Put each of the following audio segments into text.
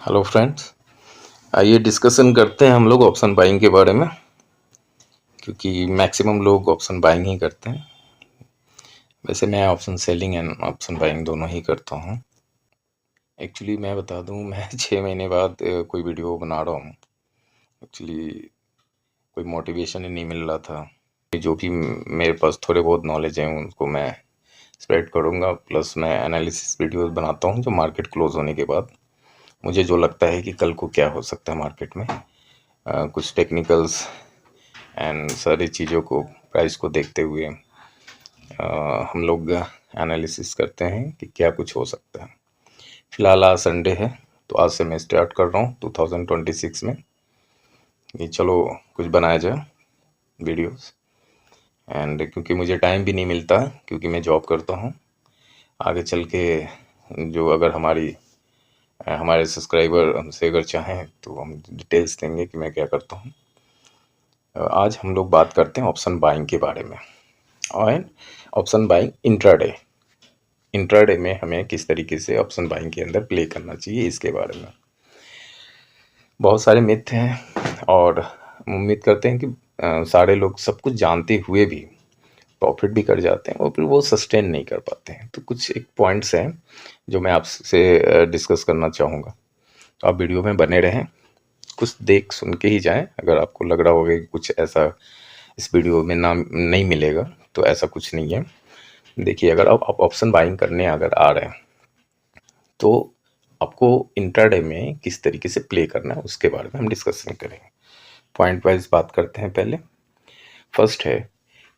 Hello friends, आइए discussion करते हैं हम लोग ऑप्शन बाइंग के बारे में। क्योंकि मैक्सिमम लोग ऑप्शन बाइंग ही करते हैं। वैसे मैं option selling and option buying दोनों ही करता हूँ। एक्चुअली मैं बता दूँ, मैं 6 महीने बाद कोई वीडियो बना रहा हूँ। एक्चुअली कोई मोटिवेशन ही नहीं मिल रहा था। जो भी मेरे पास थोड़े बहुत नॉलेज हैं उनको मैं स्प्रेड करूँगा। प्लस मैं एनालिसिस वीडियोस बनाता हूँ जो मार्केट क्लोज होने के बाद मुझे जो लगता है कि कल को क्या हो सकता है मार्केट में, कुछ टेक्निकल्स एंड सारी चीज़ों को, प्राइस को देखते हुए हम लोग एनालिसिस करते हैं कि क्या कुछ हो सकता है। फ़िलहाल आज संडे है तो आज से मैं स्टार्ट कर रहा हूँ 2026 में कि चलो कुछ बनाया जाए वीडियोस। एंड क्योंकि मुझे टाइम भी नहीं मिलता, क्योंकि मैं जॉब करता हूँ। आगे चल के जो अगर हमारे सब्सक्राइबर हमसे अगर चाहें तो हम डिटेल्स देंगे कि मैं क्या करता हूँ। आज हम लोग बात करते हैं ऑप्शन बाइंग के बारे में। और ऑप्शन बाइंग इंट्राडे, इंट्राडे में हमें किस तरीके से ऑप्शन बाइंग के अंदर प्ले करना चाहिए, इसके बारे में बहुत सारे मिथ हैं। और उम्मीद करते हैं कि सारे लोग सब कुछ जानते हुए भी प्रॉफिट भी कर जाते हैं और फिर वो सस्टेन नहीं कर पाते हैं। तो कुछ एक पॉइंट्स हैं जो मैं आपसे डिस्कस करना चाहूँगा। तो आप वीडियो में बने रहें, कुछ देख सुन के ही जाएं। अगर आपको लग रहा होगा कि कुछ ऐसा इस वीडियो में ना नहीं मिलेगा तो ऐसा कुछ नहीं है। देखिए, अगर आप ऑप्शन बाइंग करने अगर आ रहे हैं तो आपको इंट्राडे में किस तरीके से प्ले करना है उसके बारे में हम डिस्कशन करेंगे। पॉइंट वाइज बात करते हैं। पहले फर्स्ट है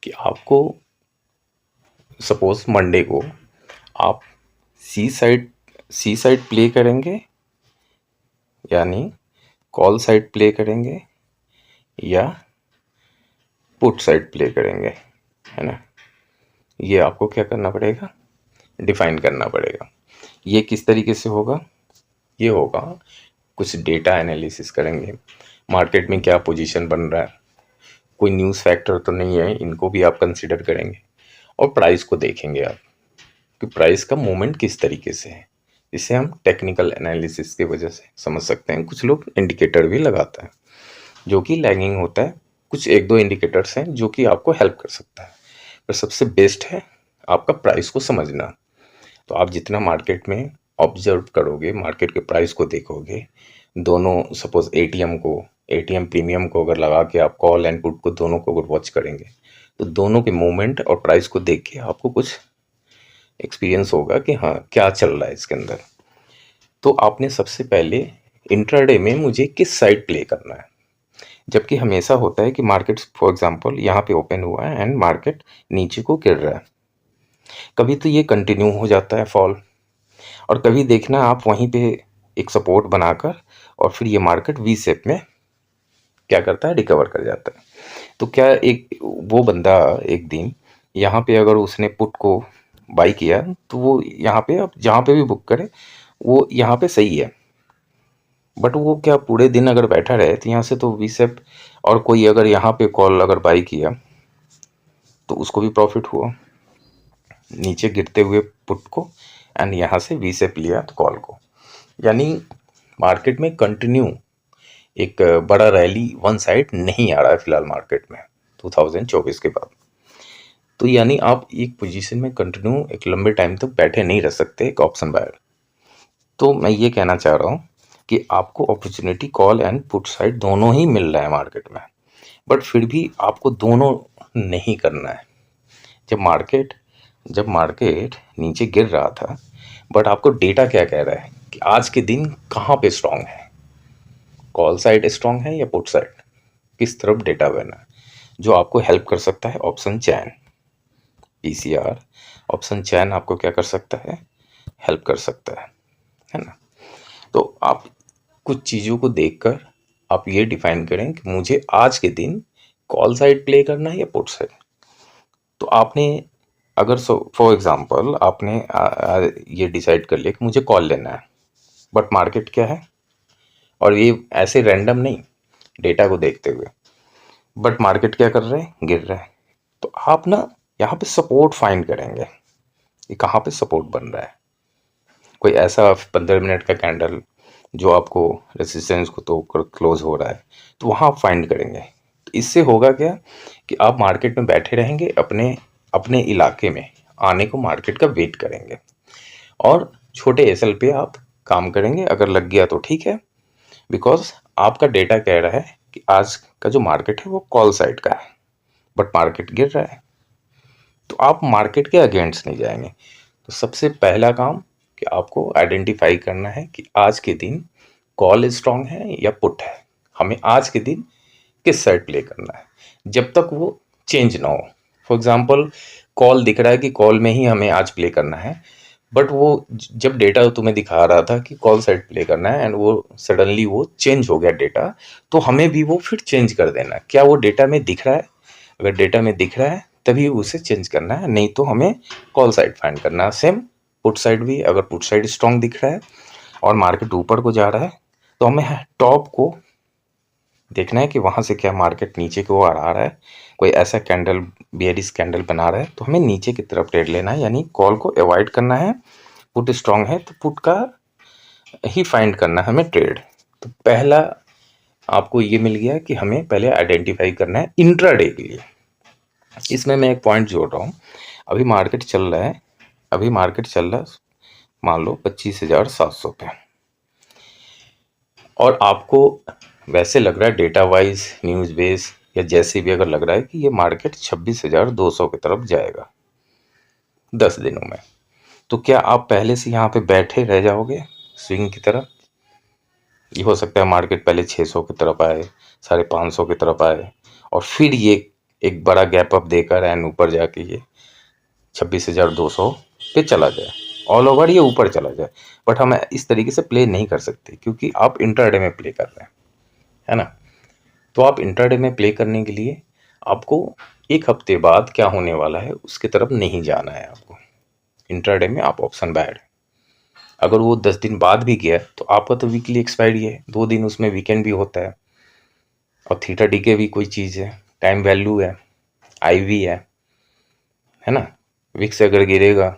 कि आपको सपोज मंडे को आप सी साइड प्ले करेंगे, यानी कॉल साइड प्ले करेंगे या पुट साइड प्ले करेंगे, है ना। ये आपको क्या करना पड़ेगा, डिफाइन करना पड़ेगा। ये किस तरीके से होगा, ये होगा कुछ डेटा एनालिसिस करेंगे, मार्केट में क्या पोजीशन बन रहा है, कोई न्यूज़ फैक्टर तो नहीं है, इनको भी आप कंसीडर करेंगे। और प्राइस को देखेंगे आप कि प्राइस का मूवमेंट किस तरीके से है। इसे हम टेक्निकल एनालिसिस की वजह से समझ सकते हैं। कुछ लोग इंडिकेटर भी लगाते हैं जो कि लैगिंग होता है। कुछ एक दो इंडिकेटर्स हैं जो कि आपको हेल्प कर सकता है, पर सबसे बेस्ट है आपका प्राइस को समझना। तो आप जितना मार्केट में ऑब्जर्व करोगे, मार्केट के प्राइस को देखोगे, दोनों सपोज एटीएम प्रीमियम को अगर लगा के आप कॉल एंड पुट को दोनों को अगर वॉच करेंगे तो दोनों के मूवमेंट और प्राइस को देख के आपको कुछ एक्सपीरियंस होगा कि हाँ क्या चल रहा है इसके अंदर। तो आपने सबसे पहले इंट्राडे में मुझे किस साइड प्ले करना है। जबकि हमेशा होता है कि मार्केट फॉर एग्जांपल यहाँ पे ओपन हुआ है एंड मार्केट नीचे को गिर रहा है, कभी तो ये कंटिन्यू हो जाता है फॉल, और कभी देखना आप वहीं पे एक सपोर्ट बनाकर और फिर ये मार्केट वी शेप में क्या करता है, रिकवर कर जाता है। तो क्या एक वो बंदा एक दिन यहाँ पे अगर उसने पुट को बाई किया तो वो यहाँ पे, अब जहाँ पे भी बुक करे वो यहाँ पे सही है, बट वो क्या पूरे दिन अगर बैठा रहे तो यहाँ से तो वी शेप, और कोई अगर यहाँ पे कॉल अगर बाई किया तो उसको भी प्रॉफिट हुआ नीचे गिरते हुए पुट को, एंड यहाँ से वी शेप लिया तो कॉल को। यानी मार्केट में कंटिन्यू एक बड़ा रैली वन साइड नहीं आ रहा है फिलहाल मार्केट में 2024 के बाद। तो यानी आप एक पोजीशन में कंटिन्यू एक लंबे टाइम तक बैठे नहीं रह सकते एक ऑप्शन बायर। तो मैं ये कहना चाह रहा हूँ कि आपको opportunity call and put side दोनों ही मिल रहा है मार्केट में, बट फिर भी आपको दोनों नहीं करना है। जब मार्केट नीचे गिर रहा था, बट आपको डेटा क्या कह रहा है कि आज के दिन कहाँ पे स्ट्रांग है, कॉल साइड स्ट्रांग है या पुट साइड, किस तरफ डेटा बना है, जो आपको हेल्प कर सकता है ऑप्शन चैन, पीसीआर ऑप्शन चैन आपको क्या कर सकता है, हेल्प कर सकता है ना। तो आप कुछ चीज़ों को देखकर आप ये डिफाइन करें कि मुझे आज के दिन कॉल साइड प्ले करना है या पुट साइड। तो आपने अगर फॉर एग्जांपल आपने ये डिसाइड कर लिया कि मुझे कॉल लेना है, बट मार्केट क्या है, और ये ऐसे रैंडम नहीं, डेटा को देखते हुए, बट मार्केट क्या कर रहे हैं, गिर रहा है। तो आप ना यहाँ पे सपोर्ट फाइंड करेंगे कि कहाँ पे सपोर्ट बन रहा है। कोई ऐसा 15 मिनट का कैंडल जो आपको रेसिस्टेंस को तो क्लोज हो रहा है, तो वहाँ आप फाइंड करेंगे। तो इससे होगा क्या कि आप मार्केट में बैठे रहेंगे, अपने अपने इलाके में आने को मार्केट का वेट करेंगे और छोटे एसएल पे आप काम करेंगे। अगर लग गया तो ठीक है, बिकॉज आपका डेटा कह रहा है कि आज का जो मार्केट है वो कॉल साइड का है, बट मार्केट गिर रहा है, तो आप मार्केट के अगेंस्ट नहीं जाएंगे। तो सबसे पहला काम कि आपको आइडेंटिफाई करना है कि आज के दिन कॉल स्ट्रांग है या पुट है, हमें आज के दिन किस साइड प्ले करना है, जब तक वो चेंज ना हो। फॉर एग्जांपल कॉल दिख रहा है कि कॉल में ही हमें आज प्ले करना है, बट वो जब डेटा तुम्हें दिखा रहा था कि कॉल साइड प्ले करना है एंड वो सडनली वो चेंज हो गया डेटा, तो हमें भी वो फिर चेंज कर देना है। क्या वो डेटा में दिख रहा है? अगर डेटा में दिख रहा है तभी उसे चेंज करना है, नहीं तो हमें कॉल साइड फाइंड करना है। सेम पुट साइड भी, अगर पुट साइड स्ट्रांग दिख रहा है और मार्केट ऊपर को जा रहा है तो हमें टॉप को देखना है कि वहाँ से क्या मार्केट नीचे की ओर आ रहा है, कोई ऐसा कैंडल बेयरिश कैंडल बना रहा है तो हमें नीचे की तरफ ट्रेड लेना है, यानी कॉल को अवॉइड करना है। पुट स्ट्रांग है तो पुट का ही फाइंड करना है हमें ट्रेड। तो पहला आपको ये मिल गया कि हमें पहले आइडेंटिफाई करना है इंट्राडे के लिए। इसमें मैं एक पॉइंट जोड़ रहा हूँ। अभी मार्केट चल रहा है, अभी मार्केट चल रहा है मान लो 25,700 पे, और आपको वैसे लग रहा है डेटा वाइज, न्यूज़ बेस या जैसे भी अगर लग रहा है कि ये मार्केट 26,200 की तरफ जाएगा 10 दिनों में, तो क्या आप पहले से यहाँ पे बैठे रह जाओगे स्विंग की तरफ? ये हो सकता है मार्केट पहले 600 की तरफ आए, 550 की तरफ आए और फिर ये एक बड़ा गैप अप देकर एंड ऊपर जाके ये 26,200 पे चला जाए, ऑल ओवर ये ऊपर चला जाए। बट हम इस तरीके से प्ले नहीं कर सकते क्योंकि आप इंट्राडे में प्ले कर रहे हैं, है ना। तो आप इंट्राडे में प्ले करने के लिए आपको एक हफ्ते बाद क्या होने वाला है उसकी तरफ नहीं जाना है आपको। इंट्राडे में आप ऑप्शन बायर, अगर वो 10 दिन बाद भी गया तो आपका तो वीकली एक्सपायरी है, 2 दिन उसमें वीकेंड भी होता है, और थीटा डी के भी कोई चीज़ है, टाइम वैल्यू है, आईवी है ना। विक्स अगर गिरेगा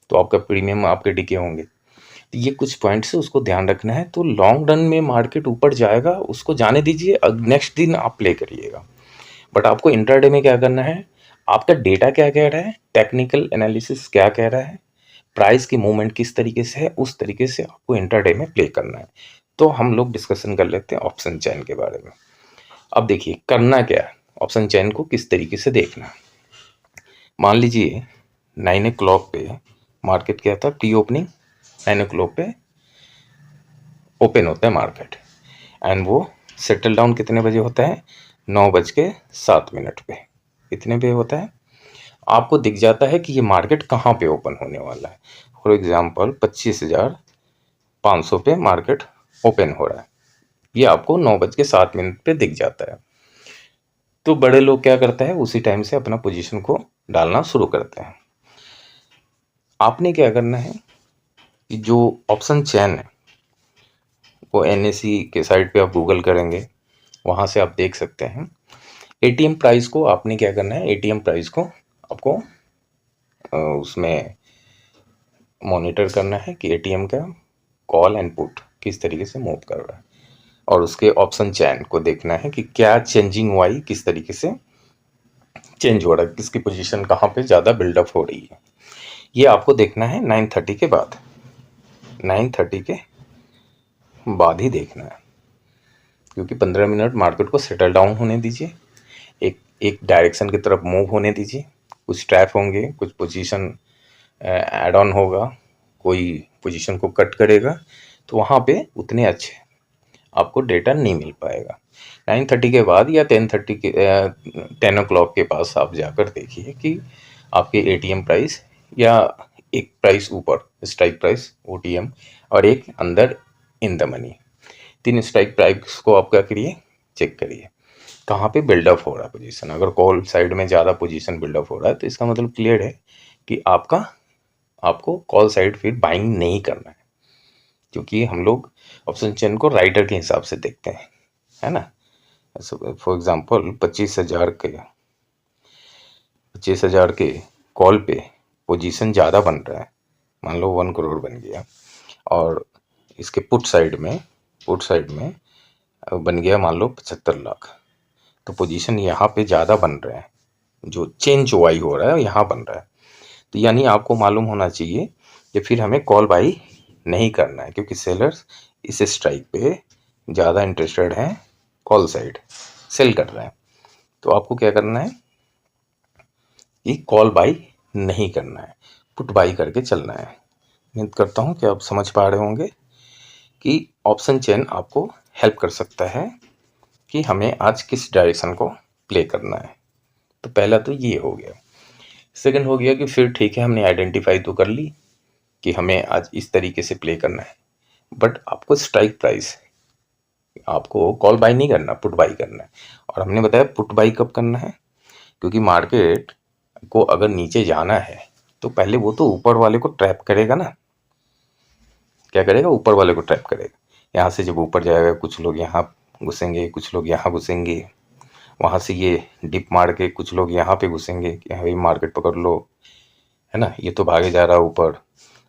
तो आपका प्रीमियम आपके डिके होंगे। तो ये कुछ पॉइंट्स है, उसको ध्यान रखना है। तो लॉन्ग रन में मार्केट ऊपर जाएगा, उसको जाने दीजिए, नेक्स्ट दिन आप प्ले करिएगा। बट आपको इंट्राडे में क्या करना है, आपका डेटा क्या कह रहा है, टेक्निकल एनालिसिस क्या कह रहा है, प्राइस की मूवमेंट किस तरीके से है, उस तरीके से आपको इंट्राडे में प्ले करना है। तो हम लोग डिस्कशन कर लेते हैं ऑप्शन चेन के बारे में। अब देखिए करना क्या है, ऑप्शन चेन को किस तरीके से देखना है। मान लीजिए 9 o'clock पे मार्केट क्या था, प्री ओपनिंग 9 o'clock पे ओपन होता है मार्केट एंड वो सेटल डाउन कितने बजे होता है, 9:07 पे। कितने पे होता है, आपको दिख जाता है कि ये मार्केट कहाँ पे ओपन होने वाला है। फॉर एग्जांपल 25,500 पे मार्केट ओपन हो रहा है, ये आपको 9:07 पे दिख जाता है। तो बड़े लोग क्या करते हैं, उसी टाइम से अपना पोजीशन को डालना शुरू करते हैं। आपने क्या करना है कि जो ऑप्शन चेन है वो एनएसई के साइट पे आप गूगल करेंगे, वहाँ से आप देख सकते हैं। एटीएम प्राइस को आपने क्या करना है, एटीएम प्राइस को आपको उसमें मॉनिटर करना है कि एटीएम का कॉल एंड पुट किस तरीके से मूव कर रहा है, और उसके ऑप्शन चेन को देखना है कि क्या चेंजिंग वाई किस तरीके से चेंज हो रहा है, किसकी पोजीशन कहाँ पे ज़्यादा बिल्डअप हो रही है। ये आपको देखना है 9:30 के बाद, 9:30 के बाद ही देखना है, क्योंकि 15 मिनट मार्केट को सेटल डाउन होने दीजिए, एक एक डायरेक्शन की तरफ मूव होने दीजिए। कुछ ट्रैप होंगे, कुछ पोजीशन ऐड ऑन होगा, कोई पोजीशन को कट करेगा, तो वहाँ पे उतने अच्छे आपको डेटा नहीं मिल पाएगा। 9:30 के बाद या 10:30 के 10 o'clock के पास आप जाकर देखिए कि आपके एटीएम प्राइस या एक प्राइस ऊपर स्ट्राइक प्राइस ओटीएम और एक अंदर in the money, 3 strike price को आप क्या करिए, चेक करिए कहाँ पे बिल्डअप हो रहा है पोजीशन। अगर कॉल साइड में ज़्यादा पोजीशन बिल्डअप हो रहा है तो इसका मतलब क्लियर है कि आपको कॉल साइड फिर बाइंग नहीं करना है, क्योंकि हम लोग ऑप्शन चेन को राइटर के हिसाब से देखते हैं, है ना। फॉर एग्जांपल 25,000 के कॉल पे पोजीशन ज़्यादा बन रहा है, मान लो 1 करोड़ बन गया, और इसके पुट साइड में बन गया मान लो 75 लाख, तो पोजीशन यहाँ पे ज़्यादा बन रहे हैं, जो चेंज वाई हो रहा है यहाँ बन रहा है। तो यानी आपको मालूम होना चाहिए कि फिर हमें कॉल बाई नहीं करना है, क्योंकि सेलर्स इस स्ट्राइक पे ज़्यादा इंटरेस्टेड हैं, कॉल साइड सेल कर रहे हैं। तो आपको क्या करना है कि कॉल बाई नहीं करना है, पुट बाई करके चलना है। उम्मीद करता हूँ कि आप समझ पा रहे होंगे कि ऑप्शन चेन आपको हेल्प कर सकता है कि हमें आज किस डायरेक्शन को प्ले करना है। तो पहला तो ये हो गया। सेकंड हो गया कि फिर ठीक है, हमने आइडेंटिफाई तो कर ली कि हमें आज इस तरीके से प्ले करना है, बट आपको स्ट्राइक प्राइस, आपको कॉल बाई नहीं करना, पुट बाई करना है। और हमने बताया पुट बाई कब करना है, क्योंकि मार्केट को अगर नीचे जाना है तो पहले वो तो ऊपर वाले को ट्रैप करेगा ना। क्या करेगा? ऊपर वाले को ट्रैप करेगा। यहाँ से जब ऊपर जाएगा, कुछ लोग यहाँ घुसेंगे, कुछ लोग यहाँ घुसेंगे, वहाँ से ये डिप मार के कुछ लोग यहाँ पे घुसेंगे कि भाई मार्केट पकड़ लो, है ना, ये तो भागे जा रहा है ऊपर।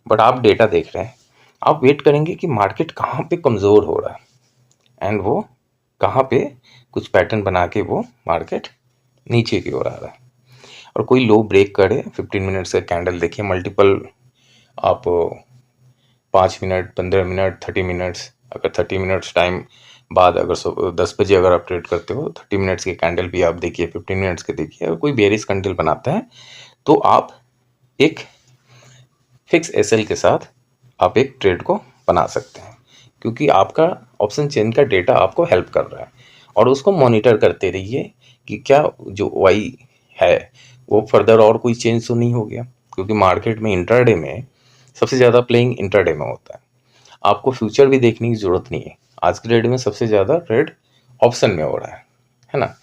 बट आप डेटा देख रहे हैं, आप वेट करेंगे कि मार्केट कहाँ पे कमज़ोर हो रहा है एंड वो कहाँ पे कुछ पैटर्न बना के वो मार्केट नीचे की ओर आ रहा है, और कोई लो ब्रेक करे। 15 मिनट्स का कैंडल देखिए, मल्टीपल आप 5 मिनट, 15 मिनट, 30 मिनट्स, अगर 30 मिनट्स टाइम बाद अगर 10 बजे अगर आप ट्रेड करते हो, 30 मिनट्स के कैंडल भी आप देखिए, 15 मिनट्स के देखिए। अगर कोई बेरिश कैंडल बनाता है तो आप एक फिक्स एसएल के साथ आप एक ट्रेड को बना सकते हैं, क्योंकि आपका ऑप्शन चेन का डेटा आपको हेल्प कर रहा है। और उसको मॉनिटर करते रहिए कि क्या जो वाई है वो फर्दर और कोई चेंज तो नहीं हो गया, क्योंकि मार्केट में इंट्राडे में सबसे ज़्यादा प्लेइंग इंट्राडे में होता है। आपको फ्यूचर भी देखने की ज़रूरत नहीं है। आज के डेट में सबसे ज़्यादा ट्रेड ऑप्शन में हो रहा है ना।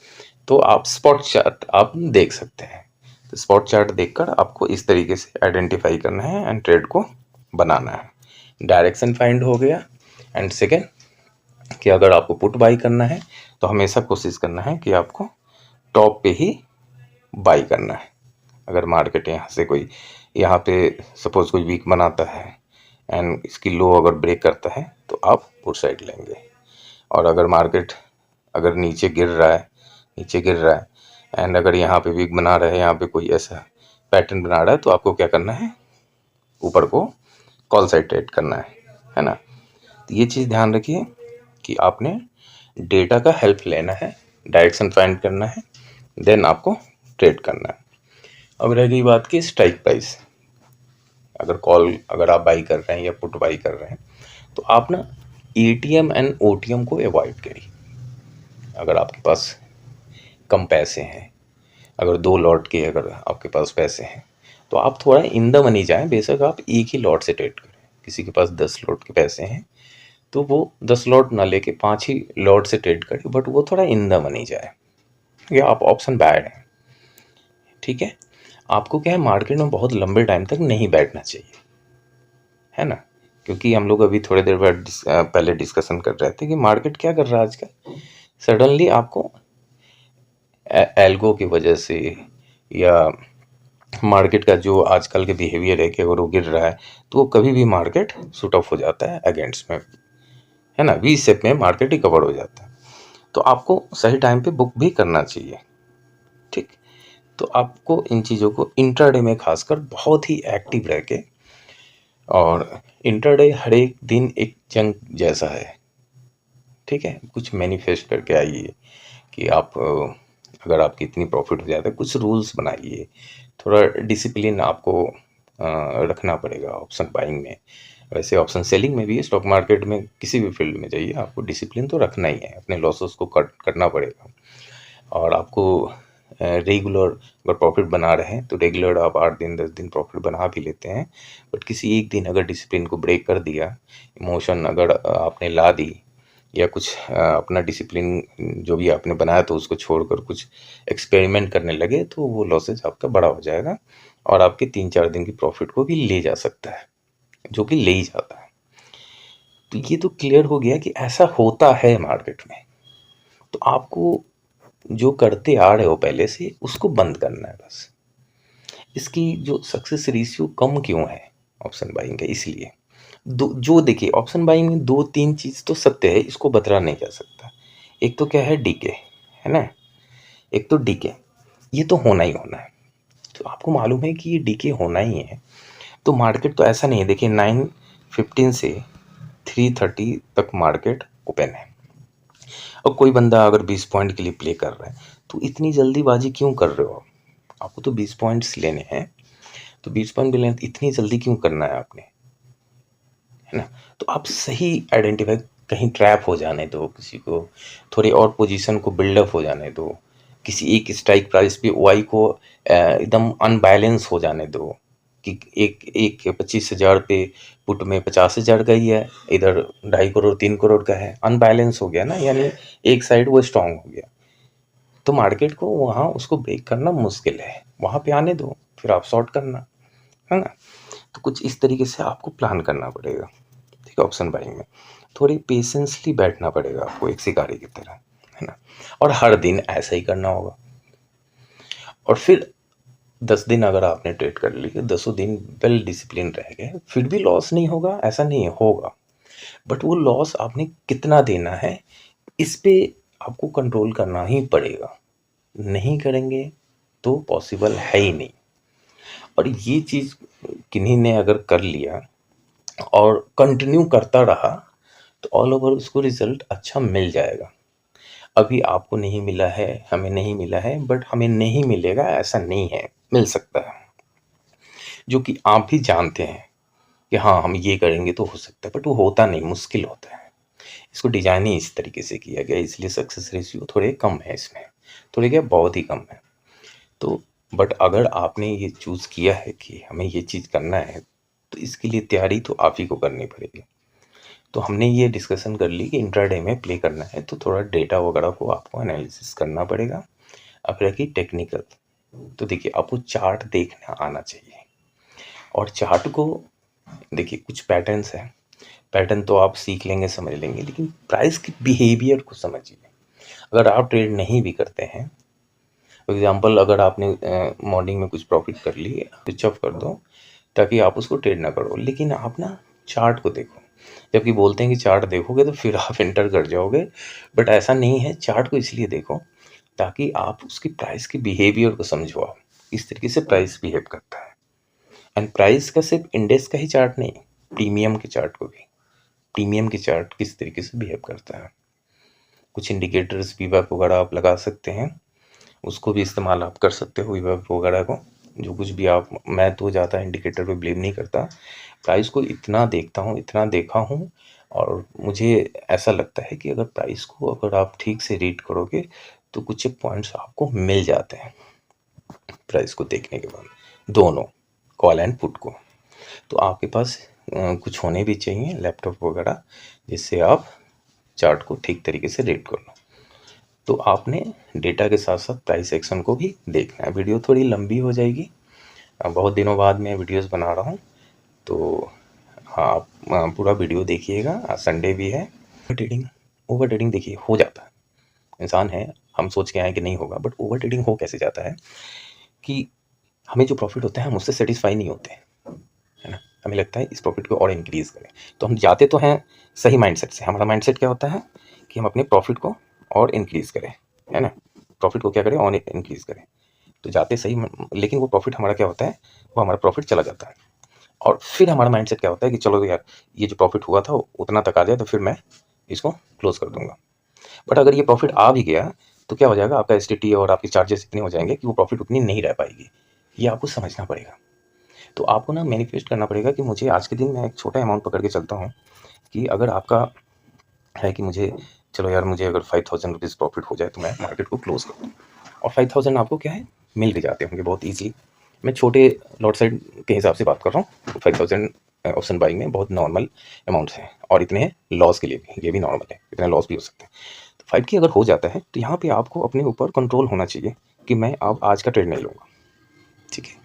तो आप स्पॉट चार्ट आप देख सकते हैं। तो स्पॉट चार्ट देखकर आपको इस तरीके से आइडेंटिफाई करना है एंड ट्रेड को बनाना है। डायरेक्शन फाइंड हो गया। एंड सेकेंड कि अगर आपको पुट बाई करना है तो हमेशा कोशिश करना है कि आपको टॉप पे ही बाई करना है। अगर मार्केट यहाँ से कोई, यहाँ पे सपोज कोई वीक बनाता है एंड इसकी लो अगर ब्रेक करता है तो आप पुट साइड लेंगे। और अगर मार्केट अगर नीचे गिर रहा है एंड अगर यहाँ पे वीक बना रहा है, यहाँ पे कोई ऐसा पैटर्न बना रहा है, तो आपको क्या करना है, ऊपर को कॉल साइड ट्रेड करना है ना। तो ये चीज़ ध्यान रखिए कि आपने डेटा का हेल्प लेना है, डायरेक्शन फाइंड करना है, देन आपको ट्रेड करना है। अब रह गई बात की स्ट्राइक प्राइस। अगर आप बाई कर रहे हैं या पुट बाई कर रहे हैं तो आप ना एटीएम एंड ओटीएम को अवॉइड करिए। अगर आपके पास कम पैसे हैं, अगर 2 लॉट के अगर आपके पास पैसे हैं, तो आप थोड़ा इन द मनी जाएं। बेशक आप एक ही लॉट से ट्रेड करें। किसी के पास 10 लॉट के पैसे हैं तो वो 10 लॉट ना लेके 5 ही लॉट से ट्रेड करे, बट वो थोड़ा इन द मनी जाए, या आप ऑप्शन बैड है, ठीक है। आपको क्या है, मार्केट में बहुत लंबे टाइम तक नहीं बैठना चाहिए, है ना। क्योंकि हम लोग अभी थोड़ी देर बाद पहले डिस्कशन कर रहे थे कि मार्केट क्या कर रहा है आजकल। सडनली आपको एल्गो की वजह से या मार्केट का जो आजकल के बिहेवियर है कि अगर वो गिर रहा है तो वो कभी भी मार्केट शूट ऑफ हो जाता है अगेंस्ट में, है ना, वी शेप में मार्केट रिकवर हो जाता है। तो आपको सही टाइम पे बुक भी करना चाहिए, ठीक। तो आपको इन चीज़ों को इंट्राडे में खासकर बहुत ही एक्टिव रह के, और इंट्राडे हर एक दिन एक जंग जैसा है, ठीक है। कुछ मैनिफेस्ट करके आइए कि आप अगर आपकी इतनी प्रॉफिट हो जाता है, कुछ रूल्स बनाइए, थोड़ा डिसिप्लिन आपको रखना पड़ेगा ऑप्शन बाइंग में। वैसे ऑप्शन सेलिंग में भी, स्टॉक मार्केट में, किसी भी फील्ड में जाइए, आपको डिसिप्लिन तो रखना ही है, अपने लॉसेस को कट करना पड़ेगा। और आपको रेगुलर अगर प्रॉफिट बना रहे हैं तो रेगुलर आप 8 दिन 10 दिन प्रॉफिट बना भी लेते हैं, बट किसी एक दिन अगर डिसिप्लिन को ब्रेक कर दिया, इमोशन अगर आपने ला दी, या कुछ अपना डिसिप्लिन जो भी आपने बनाया तो उसको छोड़कर कुछ एक्सपेरिमेंट करने लगे, तो वो लॉसेज आपका बड़ा हो जाएगा और आपके 3-4 दिन की प्रॉफिट को भी ले जा सकता है, जो कि ले ही जाता है। तो ये तो क्लियर हो गया कि ऐसा होता है मार्केट में। तो आपको जो करते आ रहे हो पहले से, उसको बंद करना है बस। इसकी जो सक्सेस रेशियो कम क्यों है ऑप्शन बाइंग का, इसलिए जो देखिए ऑप्शन बाइंग में 2-3 चीज़ तो सत्य है, इसको बदला नहीं जा सकता। एक तो क्या है डीके, है ना? एक तो डीके, ये तो होना ही होना है। तो आपको मालूम है कि ये डीके होना ही है, तो मार्केट तो ऐसा नहीं है, देखिए 9:15 से 3:30 तक मार्केट ओपन है। और कोई बंदा अगर 20 पॉइंट के लिए प्ले कर रहा है, तो इतनी जल्दीबाजी क्यों कर रहे हो आप? आपको तो 20 पॉइंट्स लेने हैं, तो 20 पॉइंट भी लेने, इतनी जल्दी क्यों करना है आपने, है ना? तो आप सही आइडेंटिफाई, कहीं ट्रैप हो जाने दो किसी को, थोड़ी और पोजीशन को बिल्डअप हो जाने दो, किसी एक स्ट्राइक प्राइस पे वाई को एकदम अनबैलेंस हो जाने दो कि एक एक 25,000 पे पुट में 50,000 का ही है, इधर 2.5 करोड़ 3 करोड़ का है, अनबैलेंस हो गया ना, यानी एक साइड वो स्ट्रांग हो गया, तो मार्केट को वहाँ उसको ब्रेक करना मुश्किल है, वहाँ पे आने दो, फिर आप शॉर्ट करना, है ना? तो कुछ इस तरीके से आपको प्लान करना पड़ेगा, ठीक है? ऑप्शन बाइंग में थोड़ी पेशेंसली बैठना पड़ेगा आपको, एक शिकारी की तरह, है ना? और हर दिन ऐसा ही करना होगा। और फिर 10 दिन अगर आपने ट्रेड कर ली, 10 दिन वेल डिसिप्लिन रह गए, फिर भी लॉस नहीं होगा ऐसा नहीं होगा, बट वो लॉस आपने कितना देना है, इस पे आपको कंट्रोल करना ही पड़ेगा। नहीं करेंगे तो पॉसिबल है ही नहीं। और ये चीज़ किन्हीं ने अगर कर लिया और कंटिन्यू करता रहा, तो ऑल ओवर उसको रिजल्ट अच्छा मिल जाएगा। अभी आपको नहीं मिला है, हमें नहीं मिला है, बट हमें नहीं मिलेगा ऐसा नहीं है, मिल सकता है, जो कि आप भी जानते हैं कि हाँ हम ये करेंगे तो हो सकता है, बट वो होता नहीं, मुश्किल होता है। इसको डिजाइन ही इस तरीके से किया गया, इसलिए सक्सेस रेशियो थोड़े कम है इसमें, थोड़े क्या बहुत ही कम है। तो बट अगर आपने ये चूज़ किया है कि हमें ये चीज़ करना है, तो इसके लिए तैयारी तो आप ही को करनी पड़ेगी। तो हमने ये डिस्कशन कर ली कि इंट्राडे में प्ले करना है, तो थोड़ा डेटा वगैरह को आपको एनालिसिस करना पड़ेगा। अब रही टेक्निकल, तो देखिए आपको चार्ट देखना आना चाहिए, और चार्ट को देखिए कुछ पैटर्न्स हैं, पैटर्न तो आप सीख लेंगे समझ लेंगे, लेकिन प्राइस की बिहेवियर को समझिए। अगर आप ट्रेड नहीं भी करते हैं, फॉर एग्जांपल अगर आपने मॉर्निंग में कुछ प्रॉफिट कर ली, स्विच ऑफ कर दो ताकि आप उसको ट्रेड ना करो, लेकिन आप ना चार्ट को देखो। जबकि बोलते हैं कि चार्ट देखोगे तो फिर आप एंटर कर जाओगे, बट ऐसा नहीं है। चार्ट को इसलिए देखो ताकि आप उसकी प्राइस की बिहेवियर को समझो, आप इस तरीके से प्राइस बिहेव करता है। एंड प्राइस का सिर्फ इंडेक्स का ही चार्ट नहीं, प्रीमियम के चार्ट को भी, प्रीमियम के चार्ट किस तरीके से बिहेव करता है। कुछ इंडिकेटर्स वीवैप वगैरह आप लगा सकते हैं, उसको भी इस्तेमाल आप कर सकते हो, वीवैप वगैरह को, जो कुछ भी आप, मैं तो ज़्यादा इंडिकेटर पे ब्लेम नहीं करता, प्राइस को इतना देखता हूँ, इतना देखा हूँ, और मुझे ऐसा लगता है कि अगर प्राइस को अगर आप ठीक से रीड करोगे तो कुछ एक पॉइंट्स आपको मिल जाते हैं प्राइस को देखने के बाद, दोनों कॉल एंड पुट को। तो आपके पास कुछ होने भी चाहिए लैपटॉप वगैरह, जिससे आप चार्ट को ठीक तरीके से रीड कर लो। तो आपने डेटा के साथ साथ प्राइस एक्शन को भी देखना है। वीडियो थोड़ी लंबी हो जाएगी, बहुत दिनों बाद मैं वीडियोस बना रहा हूँ, तो हाँ आप पूरा वीडियो देखिएगा। आज संडे भी है। ओवर ट्रेडिंग देखिए हो जाता है, इंसान है, हम सोच के आए कि नहीं होगा, बट ओवर ट्रेडिंग हो कैसे जाता है कि हमें जो प्रॉफिट होता है हम उससे सेटिस्फाई नहीं होते, है ना? हमें लगता है इस प्रॉफिट को और इंक्रीज़ करें, तो हम जाते तो हैं सही माइंडसेट से। हमारा माइंडसेट क्या होता है कि हम अपने प्रॉफिट को और इंक्रीज़ करें, है ना? प्रॉफिट को क्या करें, और इंक्रीज़ करें, तो जाते सही, लेकिन वो प्रॉफिट हमारा क्या होता है, वो हमारा प्रॉफिट चला जाता है, और फिर हमारा माइंडसेट क्या होता है कि चलो यार ये जो प्रॉफिट हुआ था उतना तक आ जाए तो फिर मैं इसको क्लोज कर दूंगा। बट अगर ये प्रॉफिट आ भी गया तो क्या हो जाएगा, आपका एसटीटी और आपके चार्जेस इतने हो जाएंगे कि वो प्रॉफिट उतनी नहीं रह पाएगी। ये आपको समझना पड़ेगा। तो आपको ना मैनिफेस्ट करना पड़ेगा कि मुझे आज के दिन मैं एक छोटा अमाउंट पकड़ के चलता हूँ, कि अगर आपका है कि मुझे, चलो यार मुझे अगर 5,000 रुपीज़ प्रॉफिट हो जाए तो मैं मार्केट को क्लोज कर दूँ, और 5,000 आपको क्या है मिल भी जाते होंगे बहुत ईजिली। मैं छोटे लॉट साइड के हिसाब से बात कर रहा हूँ, 5,000 ऑप्शन बाइंग में बहुत नॉर्मल अमाउंट्स हैं, और इतने हैं लॉस के लिए भी, ये भी नॉर्मल है, इतने लॉस भी हो सकते हैं। तो 5 की अगर हो जाता है तो यहाँ पे आपको अपने ऊपर कंट्रोल होना चाहिए कि मैं अब आज का ट्रेड नहीं लूँगा, ठीक है?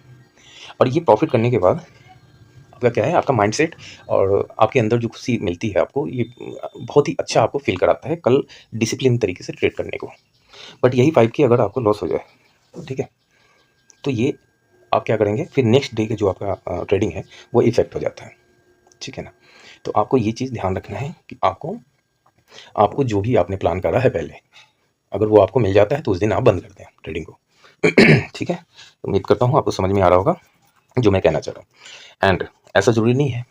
और ये प्रॉफिट करने के बाद आपका क्या है, आपका माइंडसेट और आपके अंदर जो खुशी मिलती है आपको, ये बहुत ही अच्छा आपको फील कराता है कल डिसिप्लिन तरीके से ट्रेड करने को। बट यही 5 की अगर आपको लॉस हो जाए, ठीक है, तो ये आप क्या करेंगे, फिर नेक्स्ट डे के जो आपका ट्रेडिंग है वो इफेक्ट हो जाता है, ठीक है ना? तो आपको ये चीज़ ध्यान रखना है कि आपको आपको जो भी आपने प्लान करा है पहले, अगर वो आपको मिल जाता है तो उस दिन आप बंद कर दें ट्रेडिंग को। ठीक है? तो उम्मीद करता हूँ आपको समझ में आ रहा होगा जो मैं कहना चाह रहा हूँ। एंड ऐसा ज़रूरी नहीं है,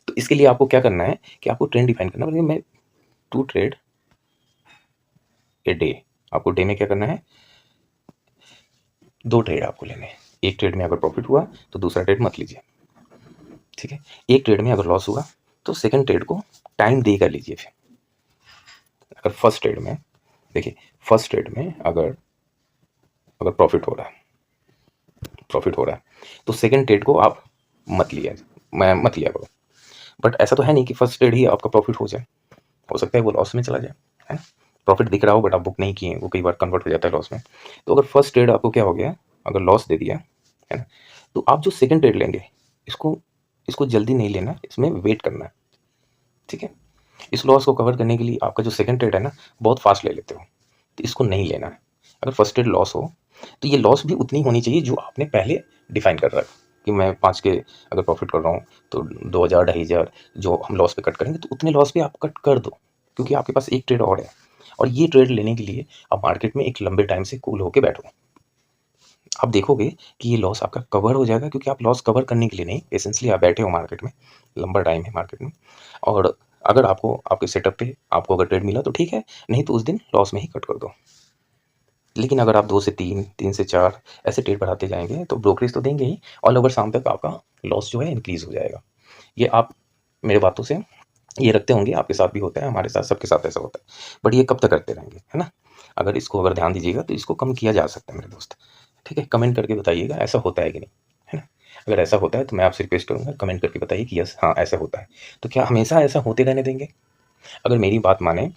तो इसके लिए आपको क्या करना है कि आपको ट्रेंड डिफाइन करना पड़ेगा। मैं 2 ट्रेड ए डे, आपको डे में क्या करना है, 2 ट्रेड आपको लेने हैं। एक ट्रेड में अगर प्रॉफिट हुआ तो दूसरा ट्रेड मत लीजिए, ठीक है? एक ट्रेड में अगर लॉस हुआ तो सेकंड ट्रेड को टाइम दे कर लीजिए। फिर अगर फर्स्ट ट्रेड में, देखिए फर्स्ट ट्रेड में अगर अगर प्रॉफिट हो रहा है तो सेकंड ट्रेड को आप मत लिया करो। बट ऐसा तो है नहीं कि फर्स्ट ट्रेड ही आपका प्रॉफिट हो जाए, हो सकता है वो लॉस में चला जाए, है ना? प्रॉफिट दिख रहा हो बट आप बुक नहीं किए, वो कई बार कन्वर्ट हो जाता है लॉस में। तो अगर फर्स्ट ट्रेड आपको क्या हो गया, अगर लॉस दे दिया, है ना, तो आप जो सेकंड ट्रेड लेंगे इसको इसको जल्दी नहीं लेना, इसमें वेट करना है, ठीक है? इस लॉस को कवर करने के लिए आपका जो सेकंड ट्रेड है ना, बहुत फास्ट ले लेते हो, तो इसको नहीं लेना है। अगर फर्स्ट ट्रेड लॉस हो तो ये लॉस भी उतनी होनी चाहिए जो आपने पहले डिफाइन कर रखा है कि मैं 5 के अगर प्रॉफिट कर रहा हूँ तो 2000 2500 जो हम लॉस पे कट करेंगे, तो उतने लॉस पे आप कट कर दो, क्योंकि आपके पास एक ट्रेड और है। और ये ट्रेड लेने के लिए आप मार्केट में एक लंबे टाइम से कूल होकर बैठो। आप देखोगे कि ये लॉस आपका कवर हो जाएगा, क्योंकि आप लॉस कवर करने के लिए नहीं, एसेंशियली आप बैठे हो मार्केट में, लंबा टाइम है मार्केट में। और अगर आपको आपके सेटअप पे आपको अगर ट्रेड मिला तो ठीक है, नहीं तो उस दिन लॉस में ही कट कर दो। लेकिन अगर आप 2 से 3, 3 से 4 ऐसे ट्रेड बढ़ाते जाएंगे तो ब्रोकरेज तो देंगे ही, ऑल ओवर शाम तक आपका लॉस जो है इंक्रीज हो जाएगा। ये आप मेरे बातों से ये रखते होंगे, आपके साथ भी होता है, हमारे साथ सबके साथ ऐसा होता है। बट ये कब तक करते रहेंगे, है ना? अगर इसको अगर ध्यान दीजिएगा तो इसको कम किया जा सकता है मेरे दोस्त, ठीक है? कमेंट करके बताइएगा ऐसा होता है कि नहीं, है ना? अगर ऐसा होता है तो मैं आपसे रिक्वेस्ट करूँगा, कमेंट करके बताइए कि यस हाँ ऐसा होता है। तो क्या हमेशा ऐसा होते रहने देंगे? अगर मेरी बात माने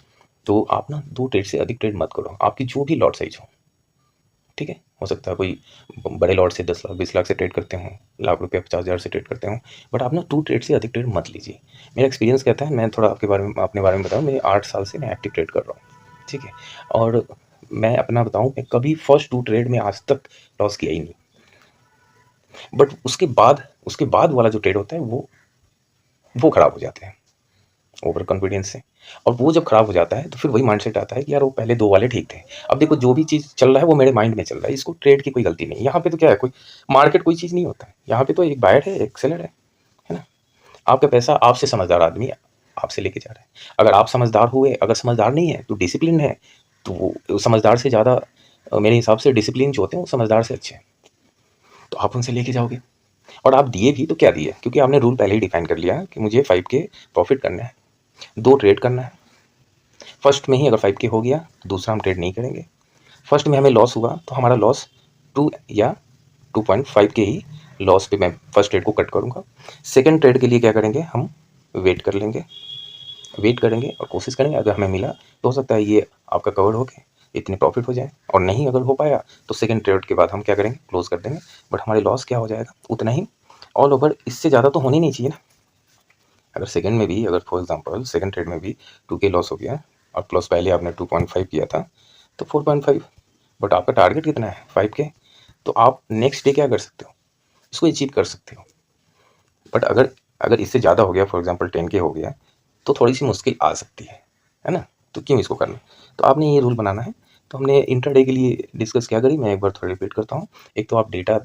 तो आप ना 2 ट्रेड से अधिक ट्रेड मत करो, आपकी जो भी लॉट साइज हो, ठीक है? हो सकता है कोई बड़े लॉट से 10 लाख 20 लाख से ट्रेड करते हों, लाख रुपये 50,000 से ट्रेड करते हों, बट आप ना 2 ट्रेड से अधिक ट्रेड मत लीजिए। मेरा एक्सपीरियंस कहता है, मैं थोड़ा अपने बारे में बताऊँ, मैं 8 साल से मैं एक्टिव ट्रेड कर रहा हूँ, ठीक है? और मैं अपना बताऊँ, मैं कभी फर्स्ट 2 ट्रेड में आज तक लॉस किया ही नहीं। बट उसके बाद वाला जो ट्रेड होता है वो खराब हो जाते हैं ओवर कॉन्फिडेंस से। और वो जब खराब हो जाता है तो फिर वही माइंडसेट आता है कि यार वो पहले 2 वाले ठीक थे। अब देखो जो भी चीज़ चल रहा है वो मेरे माइंड में चल रहा है, इसको ट्रेड की कोई गलती नहीं। यहाँ पे तो क्या है, कोई मार्केट कोई चीज़ नहीं होता है, यहाँ पे तो एक बायर है एक सेलर है ना? आपका पैसा आपसे समझदार आदमी आपसे लेके जा रहा है। अगर आप समझदार हुए, अगर समझदार नहीं है तो डिसिप्लिन है, तो वो समझदार से ज़्यादा मेरे हिसाब से डिसिप्लिन जो होते हैं वो समझदार से अच्छे हैं, तो आप उनसे लेके जाओगे। और आप दिए भी तो क्या दिए, क्योंकि आपने रूल पहले ही डिफाइन कर लिया कि मुझे 5 के प्रॉफिट करना है, 2 ट्रेड करना है। फर्स्ट में ही अगर 5 के हो गया तो दूसरा हम ट्रेड नहीं करेंगे। फर्स्ट में हमें लॉस हुआ तो हमारा लॉस 2 या 2.5 के ही लॉस पे मैं फर्स्ट ट्रेड को कट करूँगा। सेकंड ट्रेड के लिए क्या करेंगे, हम वेट कर लेंगे, वेट करेंगे और कोशिश करेंगे, अगर हमें मिला तो हो सकता है ये आपका कवर हो के इतने प्रॉफिट हो जाए, और नहीं अगर हो पाया तो सेकंड ट्रेड के बाद हम क्या करेंगे, क्लोज कर देंगे। बट हमारे लॉस क्या हो जाएगा, उतना ही, ऑल ओवर। इससे ज़्यादा तो होनी नहीं चाहिए ना। अगर सेकंड में भी, अगर फॉर एग्जांपल सेकंड ट्रेड में भी 2 के लॉस हो गया और प्लस पहले आपने 2.5 किया था तो 4.5, बट आपका टारगेट कितना है 5 के, तो आप नेक्स्ट डे क्या कर सकते हो, इसको अचीव कर सकते हो। बट अगर अगर इससे ज़्यादा हो गया, फॉर एग्जांपल 10 के हो गया, तो थोड़ी सी मुश्किल आ सकती है ना? तो क्यों इसको करना? तो आपने ये रूल बनाना है। तो हमने इंट्राडे के लिए डिस्कस क्या करी, मैं एक बार थोड़ा रिपीट करता हूँ। एक तो आप डेटा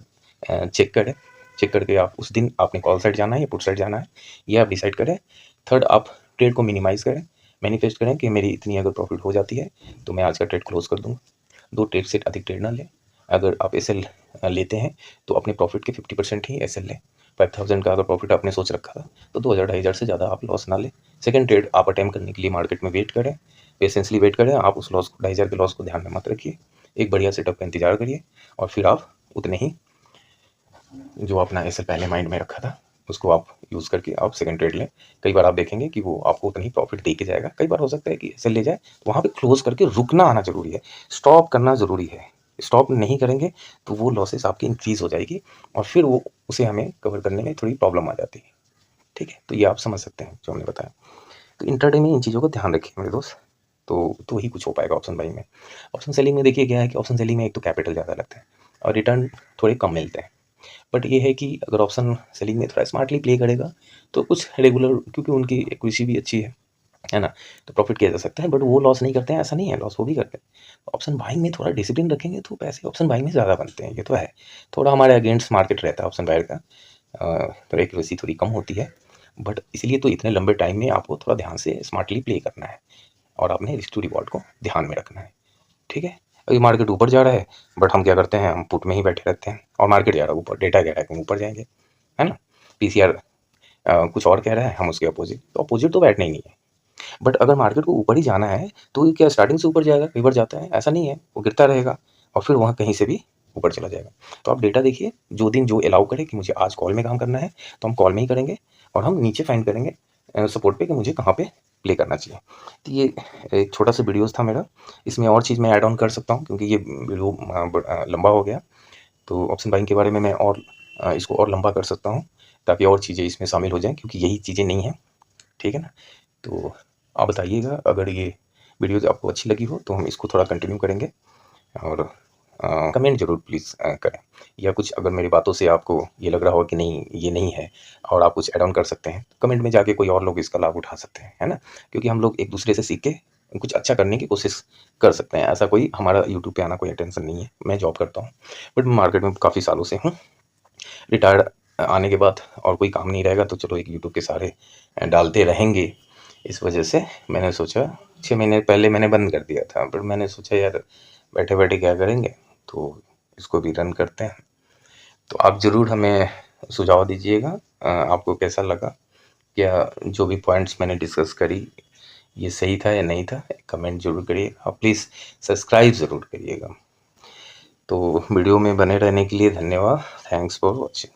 चेक करें, चेक करके आप उस दिन आपने कॉल साइड जाना है या पुट साइड जाना है, ये आप डिसाइड करें। थर्ड, आप ट्रेड को मिनिमाइज़ करें, मैनिफेस्ट करें कि मेरी इतनी अगर प्रॉफिट हो जाती है तो मैं आज का ट्रेड क्लोज कर दूँगा। 2 ट्रेड से अधिक ट्रेड ना लें। अगर आप एसएल लेते हैं तो अपने प्रॉफिट के 50% ही एसएल लें। 5000 का अगर प्रॉफिट आपने सोच रखा था तो 2000 2500 से ज़्यादा आप लॉस ना लें। सेकंड ट्रेड आप अटेम्प्ट करने के लिए मार्केट में वेट करें, पेशेंसली वेट करें। आप उस लॉस को 2500 के लॉस को ध्यान में मत रखिए, एक बढ़िया सेटअप का इंतजार करिए, और फिर आप उतने ही जो अपना एसएल पहले माइंड में रखा था उसको आप यूज़ करके आप सेकंड ट्रेड लें। कई बार आप देखेंगे कि वो आपको उतनी प्रॉफिट दे के जाएगा। कई बार हो सकता है कि एसएल ले जाए, तो वहाँ पे क्लोज करके रुकना आना ज़रूरी है, स्टॉप करना ज़रूरी है। स्टॉप नहीं करेंगे तो वो लॉसेस आपकी इंक्रीज़ हो जाएगी और फिर वो उसे हमें कवर करने में थोड़ी प्रॉब्लम आ जाती है, ठीक है? तो ये आप समझ सकते हैं जो हमने बताया। तो इंट्राडे में इन चीज़ों को ध्यान रखिए मेरे दोस्त, तो ही कुछ हो पाएगा ऑप्शन बाइंग में। ऑप्शन सेलिंग में देखिए क्या है कि ऑप्शन सेलिंग में एक तो कैपिटल ज़्यादा लगता है और रिटर्न थोड़े कम मिलते हैं। बट ये है कि अगर ऑप्शन सेलिंग में थोड़ा स्मार्टली प्ले करेगा तो कुछ रेगुलर, क्योंकि उनकी एक्विजिशन भी अच्छी है ना, तो प्रॉफिट किया जा सकता है। बट वो लॉस नहीं करते हैं, ऐसा नहीं है, लॉस वो भी करते हैं। ऑप्शन बाइंग में थोड़ा डिसिप्लिन रखेंगे तो पैसे ऑप्शन बाइंग में ज़्यादा बनते हैं, ये तो है। थोड़ा हमारे अगेंस्ट मार्केट रहता है ऑप्शन बायर का, तो एक्यूरेसी थोड़ी कम होती है, बट इसलिए तो इतने लंबे टाइम में आपको थोड़ा ध्यान से स्मार्टली प्ले करना है और आपने रिस्क टू रिवॉर्ड को ध्यान में रखना है, ठीक है। अभी मार्केट ऊपर जा रहा है, बट हम क्या करते हैं, हम पुट में ही बैठे रहते हैं, और मार्केट जा रहा है ऊपर, डेटा कह रहा है कि हम ऊपर जाएंगे, है ना। पीसीआर कुछ और कह रहा है, हम उसके अपोजिट, तो अपोजिट तो बैठना ही नहीं है। बट अगर मार्केट को ऊपर ही जाना है तो ये क्या स्टार्टिंग से ऊपर जाएगा, कई बार जाता है, ऐसा नहीं है, वो गिरता रहेगा और फिर वहाँ कहीं से भी ऊपर चला जाएगा। तो आप डेटा देखिए, जो दिन जो अलाउ करे कि मुझे आज कॉल में काम करना है तो हम कॉल में ही करेंगे, और हम नीचे फाइंड करेंगे सपोर्ट पे कि मुझे कहाँ पे प्ले करना चाहिए। तो ये एक छोटा सा वीडियोस था मेरा, इसमें और चीज़ मैं ऐड ऑन कर सकता हूँ क्योंकि ये वीडियो लंबा हो गया, तो ऑप्शन बाइंग के बारे में मैं और इसको और लंबा कर सकता हूँ ताकि और चीज़ें इसमें शामिल हो जाएँ, क्योंकि यही चीज़ें नहीं हैं, ठीक है ना। तो आप बताइएगा अगर ये वीडियोज़ आपको अच्छी लगी हो तो हम इसको थोड़ा कंटिन्यू करेंगे, और कमेंट ज़रूर प्लीज़ करें, या कुछ अगर मेरी बातों से आपको ये लग रहा हो कि नहीं ये नहीं है और आप कुछ ऐड ऑन कर सकते हैं, कमेंट में जाके कोई और लोग इसका लाभ उठा सकते हैं, है ना। क्योंकि हम लोग एक दूसरे से सीख के कुछ अच्छा करने की कोशिश कर सकते हैं। ऐसा कोई हमारा यूट्यूब पे आना कोई टेंशन नहीं है। मैं जॉब करता हूँ, बट मैं मार्केट में काफ़ी सालों से हूँ। रिटायर्ड आने के बाद और कोई काम नहीं रहेगा तो चलो एक यूट्यूब के सहारे डालते रहेंगे। इस वजह से मैंने सोचा, 6 महीने पहले मैंने बंद कर दिया था, बट मैंने सोचा यार बैठे बैठे क्या करेंगे, तो इसको भी रन करते हैं। तो आप ज़रूर हमें सुझाव दीजिएगा, आपको कैसा लगा, क्या जो भी पॉइंट्स मैंने डिस्कस करी ये सही था या नहीं था, कमेंट ज़रूर करिएगा। प्लीज़ सब्सक्राइब ज़रूर करिएगा। तो वीडियो में बने रहने के लिए धन्यवाद। Thanks for watching.